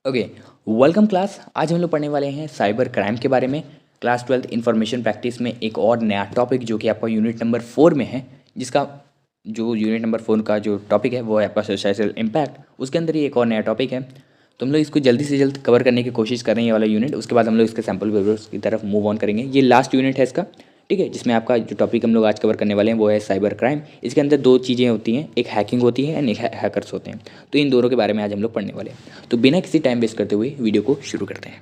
Okay. Welcome class. आज हम लोग पढ़ने वाले हैं साइबर क्राइम के बारे में। क्लास 12 इंफॉर्मेशन प्रैक्टिस में एक और नया टॉपिक जो कि आपका यूनिट नंबर 4 में है, जिसका जो यूनिट नंबर 4 का जो टॉपिक है वो है आपका सोशल इम्पैक्ट। उसके अंदर ही एक और नया टॉपिक है, तो हम लोग इसको जल्दी से जल्द कवर करने की कोशिश कर रहे हैं ये वाला यूनिट। उसके बाद हम लोग इसके सैम्पल पेपर्स की तरफ मूव ऑन करेंगे। ये लास्ट यूनिट है इसका, ठीक है, जिसमें आपका जो टॉपिक हम लोग आज कवर करने वाले हैं वो है साइबर क्राइम। इसके अंदर दो चीज़ें होती हैं, एक हैकिंग होती है एंड एक हैकर्स होते हैं। तो इन दोनों के बारे में आज हम लोग पढ़ने वाले हैं। तो बिना किसी टाइम वेस्ट करते हुए वीडियो को शुरू करते हैं।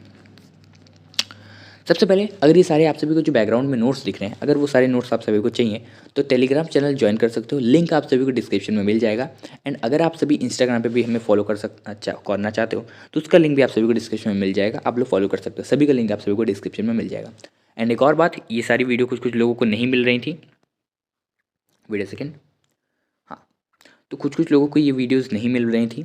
सबसे पहले, अगर ये सारे आप सभी को जो बैकग्राउंड में नोट्स दिख रहे हैं, अगर वो सारे नोट्स आप सभी को चाहिए तो टेलीग्राम चैनल ज्वाइन कर सकते हो। लिंक आप सभी को डिस्क्रिप्शन में मिल जाएगा। एंड अगर आप सभी इंस्टाग्राम पे भी हमें फॉलो करना चाहते हो तो उसका लिंक भी आप सभी को डिस्क्रिप्शन में मिल जाएगा। आप लोग फॉलो कर सकते हो, सभी का लिंक आप सभी को डिस्क्रिप्शन में मिल जाएगा। एंड एक और बात, ये सारी वीडियो कुछ कुछ लोगों को नहीं मिल रही थी। Wait a second. हाँ, तो कुछ कुछ लोगों को ये वीडियोस नहीं मिल रही थी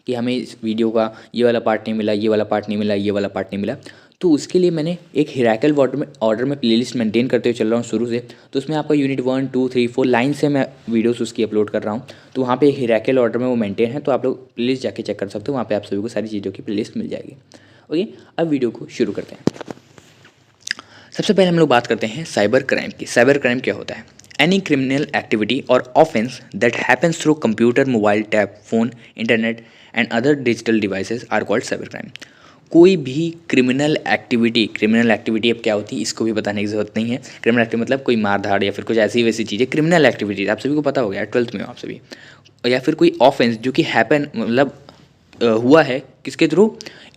कि हमें इस वीडियो का ये वाला पार्ट नहीं मिला, ये वाला पार्ट नहीं मिला, ये वाला पार्ट नहीं मिला। तो उसके लिए मैंने एक हिराकल ऑर्डर में प्लेलिस्ट मेंटेन करते हुए चल रहा हूँ शुरू से। तो उसमें आपका यूनिट 1 2 3 4 लाइन से मैं वीडियोस उसकी अपलोड कर रहा हूँ। तो वहाँ पे हिराकल ऑर्डर में वो मेंटेन है, तो आप लोग प्लेलिस्ट जाके चेक कर सकते हो। वहाँ पे आप सभी को सारी चीज़ों की प्लेलिस्ट मिल जाएगी। ओके, अब वीडियो को शुरू करते हैं। सबसे पहले हम लोग बात करते हैं साइबर क्राइम की। साइबर क्राइम क्या होता है? एनी क्रिमिनल एक्टिविटी और offence that happens through computer, mobile, tab, phone, internet and other digital devices are called cyber crime. कोई भी क्रिमिनल एक्टिविटी अब क्या होती है इसको भी बताने की जरूरत नहीं है। क्रिमिनल एक्टिविटी मतलब कोई मारधाड़ या फिर कुछ ऐसी वैसी चीज़ें। क्रिमिनल एक्टिविटीज आप सभी को पता हो गया, 12th में हो आप सभी। या फिर कोई ऑफेंस जो कि हैपन मतलब हुआ है किसके थ्रू?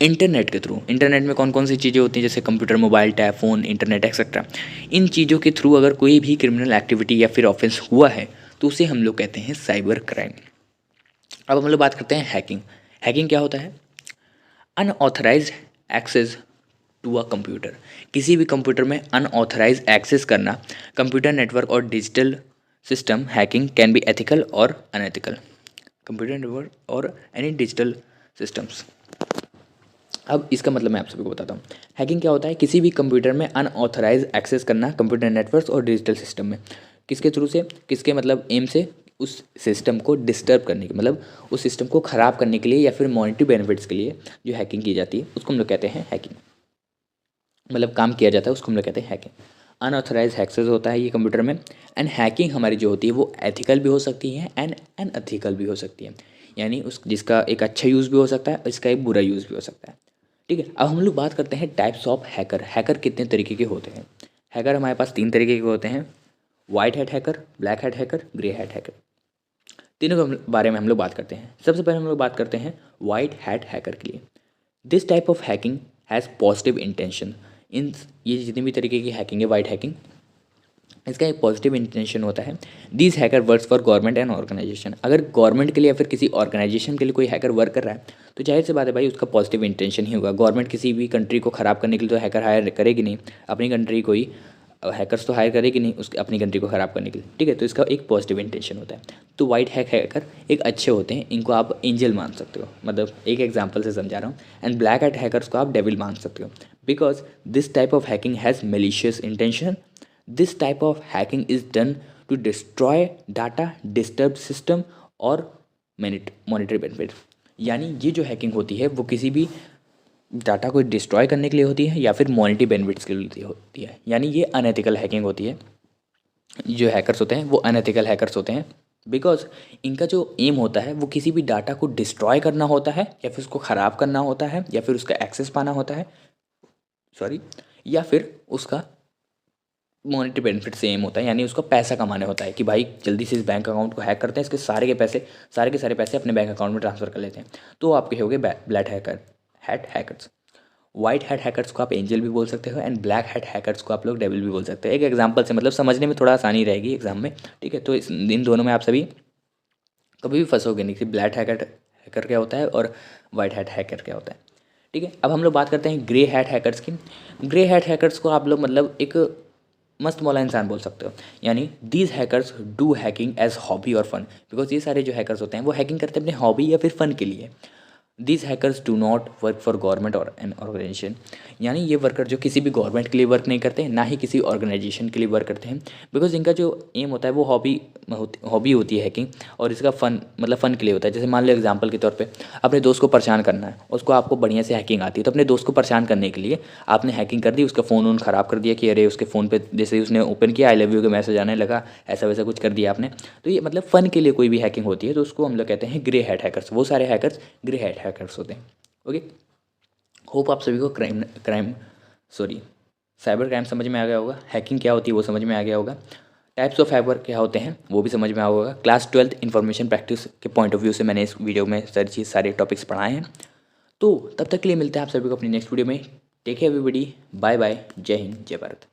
इंटरनेट के थ्रू। इंटरनेट में कौन कौन सी चीज़ें होती हैं, जैसे computer, mobile, tab, phone, internet etcetera. इन चीज़ों के थ्रू अगर कोई भी क्रिमिनल एक्टिविटी या फिर ऑफेंस हुआ है तो उसे हम लोग कहते हैं साइबर क्राइम। अब हम लोग बात करते हैं हैकिंग। हैकिंग क्या होता है? Unauthorised access to a computer. किसी भी कंप्यूटर में अनऑथराइज एक्सेस करना, कंप्यूटर नेटवर्क और digital system. Hacking can be ethical और अनएथिकल। कंप्यूटर नेटवर्क और एनी डिजिटल सिस्टम्स। अब इसका मतलब मैं आप सभी को बताता हूँ। हैकिंग क्या होता है? किसी भी कंप्यूटर में अनऑथराइज एक्सेस करना, कंप्यूटर नेटवर्क और डिजिटल सिस्टम में। किसके थ्रू से? किसके मतलब एम से? उस सिस्टम को डिस्टर्ब करने के मतलब उस सिस्टम को ख़राब करने के लिए या फिर मॉनिटरी बेनिफिट्स के लिए जो हैकिंग की जाती है उसको हम लोग कहते हैं हैकिंग। मतलब काम किया जाता है उसको हम लोग कहते हैं हैकिंग। अनऑथराइज एक्सेस होता है ये कंप्यूटर में। एंड हैकिंग हमारी जो होती है वो एथिकल भी हो सकती है एंड अनएथिकल भी हो सकती है। यानी उस जिसका एक अच्छा यूज़ भी हो सकता है और इसका एक बुरा यूज़ भी हो सकता है। ठीक है, अब हम लोग बात करते हैं टाइप्स ऑफ हैकर। हैकर कितने तरीके के होते हैं? हैकर हमारे पास 3 तरीके के होते हैं: white hat hacker, black hat hacker, grey hat hacker. तीनों के बारे में हम लोग बात करते हैं। सबसे पहले हम लोग बात करते हैं वाइट हैट हैकर के लिए। This type of hacking has positive intention. इन ये जितनी भी तरीके की हैकिंग है वाइट हैकिंग, इसका एक पॉजिटिव इंटेंशन होता है। This hacker works for government and organisation. अगर गवर्नमेंट के लिए या फिर किसी ऑर्गेनाइजेशन के लिए कोई हैकर वर्क कर रहा है तो जाहिर सी बात है भाई, उसका पॉजिटिव इंटेंशन ही होगा। गवर्नमेंट किसी भी कंट्री को ख़राब करने के लिए तो हैकर हायर करेगी नहीं। अपनी कंट्री को ही हैकर्स तो हायर करेगी नहीं उसकी अपनी कंट्री को ख़राब करने के लिए। ठीक है, तो इसका एक पॉजिटिव इंटेंशन होता है। तो वाइट हैकर एक अच्छे होते हैं, इनको आप एंजल मान सकते हो, मतलब एक एग्जाम्पल से समझा रहा हूँ। एंड ब्लैक हैट हैकर्स को आप डेविल मान सकते हो, because this type of hacking has malicious intention. This type of hacking is done to destroy data, disturb system और मॉनिटरी बेनिफिट। यानी ये जो हैकिंग होती है वो किसी भी डाटा को डिस्ट्रॉय करने के लिए होती है या फिर मॉनिटरी बेनिफिट्स के लिए होती है। यानी ये अनएथिकल हैकिंग होती है। जो हैकर्स होते हैं वो अनएथिकल हैकर्स होते हैं, बिकॉज इनका जो एम होता है वो किसी भी डाटा को डिस्ट्रॉय करना होता है या फिर उसको ख़राब करना होता है या फिर उसका एक्सेस पाना होता है, सॉरी, या फिर उसका मॉनेटरी बेनिफिट से एम होता है, यानी उसका पैसा कमाने होता है कि भाई जल्दी से इस बैंक अकाउंट को हैक करते हैं, इसके सारे के सारे पैसे अपने बैंक अकाउंट में ट्रांसफ़र कर लेते हैं। तो आपके हो गए black hat hackers. White hat hackers को आप एंजल भी बोल सकते हो एंड ब्लैक हैट हैकर्स को आप लोग डेविल भी बोल सकते हो। एक एग्जांपल से मतलब समझने में थोड़ा आसानी रहेगी एग्जाम में। ठीक है, तो इन दोनों में आप सभी कभी भी फंसोगे नहीं कि ब्लैक हैकर क्या होता है और वाइट हैट हैकर क्या होता है। ठीक है, अब हम लोग बात करते हैं ग्रे हैट हैकर्स की। ग्रे हैट हैकर्स को आप लोग मतलब एक मस्त मौला इंसान बोल सकते हो। यानी these hackers do hacking as hobby और फन। बिकॉज ये सारे जो हैकर्स होते हैं वो हैकिंग करते हैं अपने हॉबी या फिर फ़न के लिए। These hackers do not work for government और एन ऑर्गेनाइजेशन, यानी ये वर्कर जो किसी भी गवर्नमेंट के लिए वर्क नहीं करते, ना ही किसी ऑर्गेनाइजेशन के लिए वर्क करते हैं, बिकॉज इनका जो एम होता है वो हॉबी होती है हैकिंग, और इसका फ़न मतलब फ़न के लिए होता है। जैसे मान लो एग्जांपल के तौर पे अपने दोस्त को परेशान करना है, उसको आपको बढ़िया से हैकिंग आती है, तो अपने दोस्त को परेशान करने के लिए आपने हैकिंग कर दी, उसका फ़ोन वोन ख़राब कर दिया कि अरे उसके फ़ोन पे जैसे ही उसने ओपन किया आई लव यू का मैसेज आने लगा, ऐसा वैसा कुछ कर दिया आपने। तो ये मतलब फ़न के लिए कोई भी हैकिंग होती है तो उसको हम लोग कहते हैं ग्रे हैट हैकर्स। वो सारे हैकर्स ग्रे हैट हैकर्स होते हैं। ओके, होप आप सभी को साइबर क्राइम समझ में आ गया होगा, हैकिंग क्या होती है वो समझ में आ गया होगा, टाइप्स ऑफ हैकर क्या होते हैं वो भी समझ में आ होगा। क्लास 12th इन्फॉर्मेशन प्रैक्टिस के पॉइंट ऑफ व्यू से मैंने इस वीडियो में सारे टॉपिक्स पढ़ाए हैं। तो तब तक के लिए मिलते हैं आप सभी को अपनी नेक्स्ट वीडियो में। Take care everybody, bye bye, जय हिंद, जय भारत।